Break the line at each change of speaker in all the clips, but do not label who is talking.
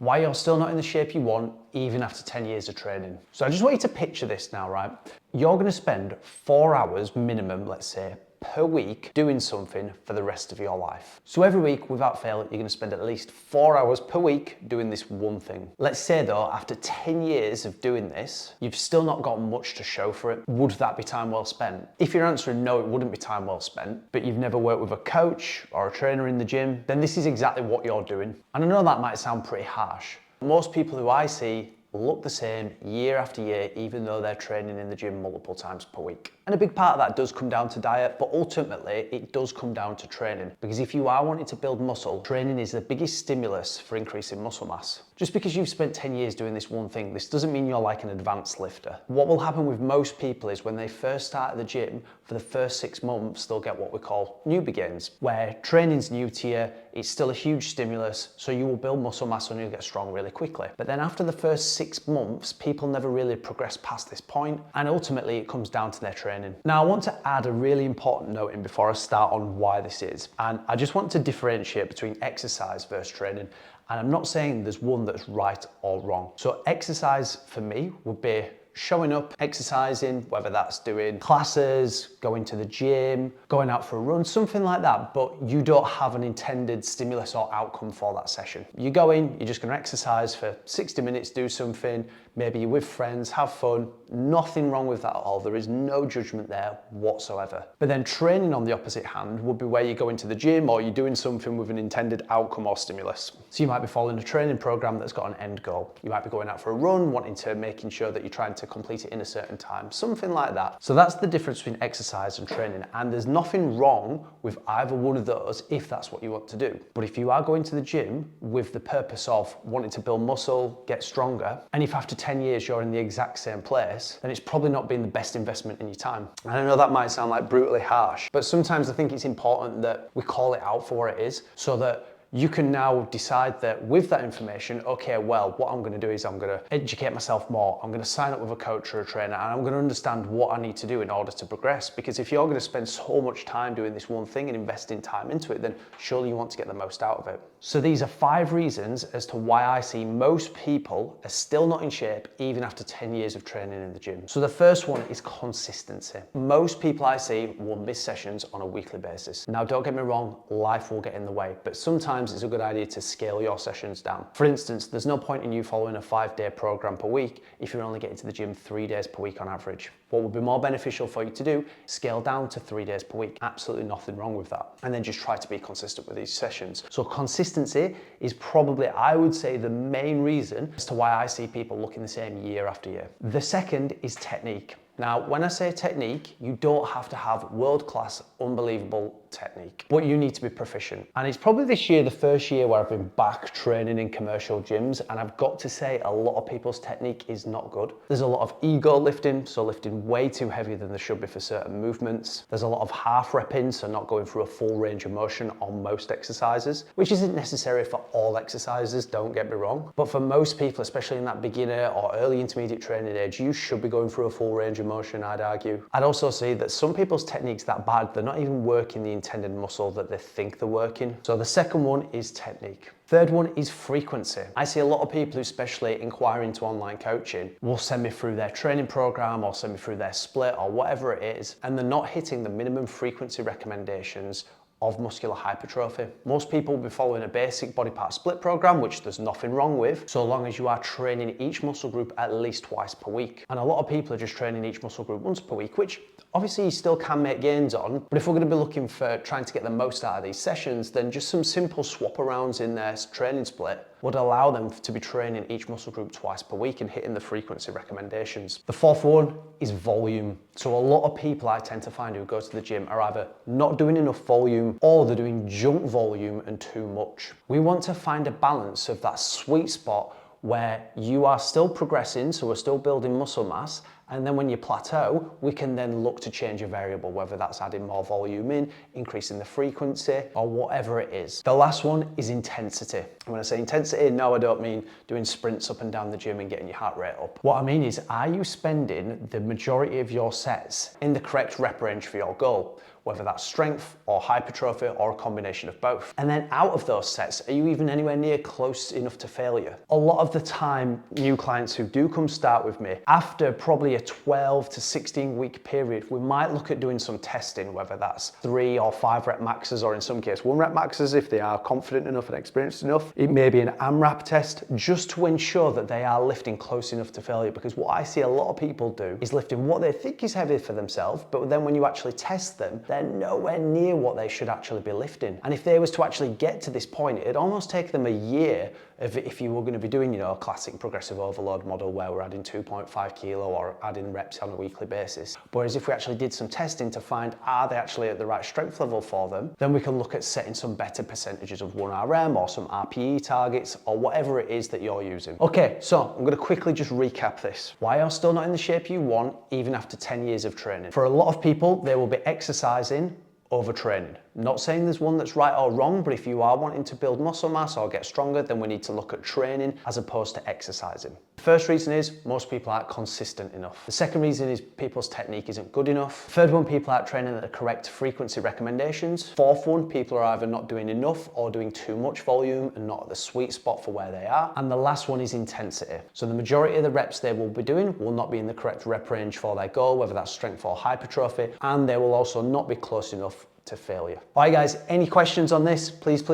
why you're still not in the shape you want even after 10 years of training. So I just want you to picture this now, right? You're going to spend 4 hours minimum, let's say, per week doing something for the rest of your life. So every week, without fail, you're going to spend at least 4 hours per week doing this one thing. Let's say though, after 10 years of doing this, you've still not got much to show for it. Would that be time well spent? If you're answering no, it wouldn't be time well spent, but you've never worked with a coach or a trainer in the gym, then this is exactly what you're doing. And I know that might sound pretty harsh. Most people who I see look the same year after year, even though they're training in the gym multiple times per week. And a big part of that does come down to diet, but ultimately it does come down to training. Because if you are wanting to build muscle, training is the biggest stimulus for increasing muscle mass. Just because you've spent 10 years doing this one thing, this doesn't mean you're like an advanced lifter. What will happen with most people is when they first start at the gym, for the first 6 months, they'll get what we call newbie gains, where training's new to you, it's still a huge stimulus, so you will build muscle mass and you'll get strong really quickly. But then after the first 6 months, people never really progress past this point, and ultimately it comes down to their training. Now I want to add a really important note in before I start on why this is, and I just want to differentiate between exercise versus training. And I'm not saying there's one that's right or wrong. So exercise for me would be showing up, exercising, whether that's doing classes, going to the gym, going out for a run, something like that, but you don't have an intended stimulus or outcome for that session. You go in, you're just gonna exercise for 60 minutes, do something, maybe you're with friends, have fun, nothing wrong with that at all. There is no judgment there whatsoever. But then training on the opposite hand would be where you go into the gym or you're doing something with an intended outcome or stimulus. So you might be following a training program that's got an end goal. You might be going out for a run, wanting to making sure that you're trying to complete it in a certain time, something like that. So that's the difference between exercise and training, and there's nothing wrong with either one of those if that's what you want to do. But if you are going to the gym with the purpose of wanting to build muscle, get stronger, and if after 10 years you're in the exact same place, then it's probably not been the best investment in your time. And I know that might sound like brutally harsh, but sometimes I think it's important that we call it out for what it is, so that you can now decide that with that information, okay, well, what I'm gonna do is I'm gonna educate myself more. I'm gonna sign up with a coach or a trainer, and I'm gonna understand what I need to do in order to progress. Because if you're gonna spend so much time doing this one thing and investing time into it, then surely you want to get the most out of it. So these are 5 reasons as to why I see most people are still not in shape even after 10 years of training in the gym. So the first one is consistency. Most people I see will miss sessions on a weekly basis. Now, don't get me wrong, life will get in the way, but sometimes it's a good idea to scale your sessions down. For instance, there's no point in you following a 5-day program per week if you're only getting to the gym 3 days per week on average. What would be more beneficial for you to do, scale down to 3 days per week. Absolutely nothing wrong with that. And then just try to be consistent with these sessions. So consistency is probably, I would say, the main reason as to why I see people looking the same year after year. The second is technique. Now, when I say technique, you don't have to have world-class, unbelievable technique, but you need to be proficient. And it's probably this year, the first year where I've been back training in commercial gyms, and I've got to say a lot of people's technique is not good. There's a lot of ego lifting, so lifting way too heavy than they should be for certain movements. There's a lot of half repping, so not going through a full range of motion on most exercises, which isn't necessary for all exercises, don't get me wrong. But for most people, especially in that beginner or early intermediate training age, you should be going through a full range of motion, I'd argue. I'd also say that some people's technique's that bad, they're not even working the intended muscle that they think they're working. So the second one is technique. Third one is frequency. I see a lot of people who especially inquire into online coaching will send me through their training program or send me through their split or whatever it is, and they're not hitting the minimum frequency recommendations of muscular hypertrophy. Most people will be following a basic body part split program, which there's nothing wrong with, so long as you are training each muscle group at least twice per week. And a lot of people are just training each muscle group once per week, which obviously you still can make gains on, but if we're gonna be looking for trying to get the most out of these sessions, then just some simple swap arounds in their training split would allow them to be training each muscle group twice per week and hitting the frequency recommendations. The fourth one is volume. So a lot of people I tend to find who go to the gym are either not doing enough volume or they're doing junk volume and too much. We want to find a balance of that sweet spot where you are still progressing, so we're still building muscle mass, and then when you plateau, we can then look to change a variable, whether that's adding more volume in, increasing the frequency, or whatever it is. The last one is intensity. And when I say intensity, no, I don't mean doing sprints up and down the gym and getting your heart rate up. What I mean is, are you spending the majority of your sets in the correct rep range for your goal? whether that's strength or hypertrophy or a combination of both. And then out of those sets, are you even anywhere near close enough to failure? A lot of the time, new clients who do come start with me, after probably a 12 to 16 week period, we might look at doing some testing, whether that's 3 or 5 rep maxes, or in some case 1 rep maxes if they are confident enough and experienced enough. It may be an AMRAP test, just to ensure that they are lifting close enough to failure, because what I see a lot of people do is lifting what they think is heavy for themselves, but then when you actually test them, they're nowhere near what they should actually be lifting. And if they was to actually get to this point, it'd almost take them a year of, if you were going to be doing, a classic progressive overload model where we're adding 2.5 kilo or adding reps on a weekly basis. Whereas if we actually did some testing to find, are they actually at the right strength level for them, then we can look at setting some better percentages of 1RM or some RPE targets or whatever it is that you're using. Okay, so I'm going to quickly just recap this. Why you're still not in the shape you want, even after 10 years of training. For a lot of people, they will be exercising over training. Not saying there's one that's right or wrong, but if you are wanting to build muscle mass or get stronger, then we need to look at training as opposed to exercising. The first reason is most people aren't consistent enough. The second reason is people's technique isn't good enough. Third one, people aren't training at the correct frequency recommendations. Fourth one, people are either not doing enough or doing too much volume and not at the sweet spot for where they are. And the last one is intensity. So the majority of the reps they will be doing will not be in the correct rep range for their goal, whether that's strength or hypertrophy, and they will also not be close enough to failure. All right guys, any questions on this, please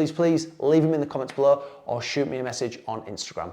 leave them in the comments below or shoot me a message on Instagram.